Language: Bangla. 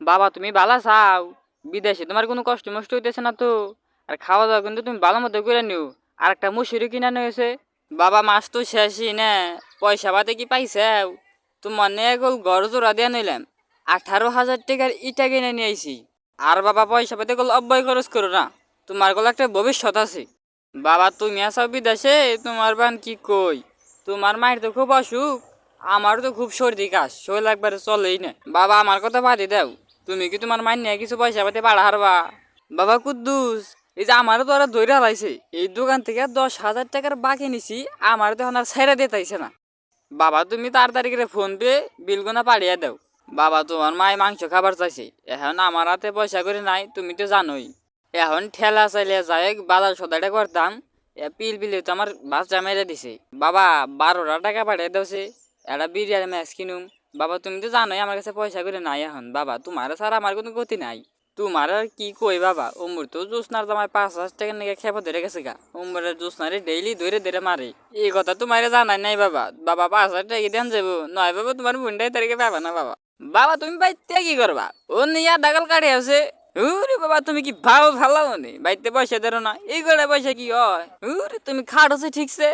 বাবা তুমি বালা চাও, বিদেশে তোমার কোনো কষ্ট মষ্ট হইতেছে না তো? আর খাওয়া দাওয়া কিন্তু তুমি ভালো মতো করে নিও। আর একটা মুসুরি কিনা হয়েছে। বাবা মাস তো শেষই না, পয়সা পাতে কি পাইছাও? তোমার নিয়ে গল ঘর জোড়া দিয়ে নিলাম, 18,000 টাকার ইটা কিনে নিয়ে আইছি। আর বাবা পয়সা পাতে গল অব্যয় খরচ করো না, তোমার গল একটা ভবিষ্যৎ আছে। বাবা তুমি আসাও বিদেশে, তোমার বান কি কই? তোমার মায়ের তো খুব অসুখ, আমারও তো খুব সর্দি কাশ, শরীর একবারে চলেই না। বাবা আমার কথা বাদই দাও, তুমি কি তোমার মাইন নিয়ে কিছু পয়সা পাতে বাড়া হারবা? বাবা কুদ্দুস, এই যে আমারও তো ওরা ধৈর্য হারাইছে, এই দোকান থেকে 10,000 টাকার বাকি নিছি, আমারও তো এখন আর ছেড়ে দিতেছে না। বাবা তুমি তাড়াতাড়ি করে ফোন পে বিলগুনা পাঠিয়ে দাও। বাবা তোমার মায় মাংস খাবার চাইছে, এখন আমার হাতে পয়সা করে নাই, তুমি তো জানোই। এখন ঠেলা চাইলে যাই বাজার সদাইটা করতাম, পিল পিলে তো আমার বাচ্চা মেরে দিছে। বাবা 12টা টাকা পাঠিয়ে দেওছে, একটা বিরিয়ানি ম্যাচ কিনুম। বাবা তুমি তো জানোই আমার কাছে পয়সা করে নাই এখন। বাবা তোমার ছাড়া আমার কোনো গতি নাই। তোমার আর কি কই বাবা, উমর তো জোসনার জামাই 5,000 টাকার নাকি খেপা ধরে গেছে গা। উমরের জোসনারে ডেইলি ধরে ধরে মারে। এই কথা তোমার জানাই নাই বাবা। বাবা 5,000 টাকা দেন যাবো নয় বাবা, তোমার বোনটাই তারিখে পাবা না বাবা। বাবা তুমি বাইতে কি করবা? ও নিয়া ডাগল কাটে আছে। উরে বাবা তুমি কি ভাও ভালো নি বাইতে পয়সা দেরো না, এই করে পয়সা কি হয়? উরে তুমি খাট আছে ঠিকছে।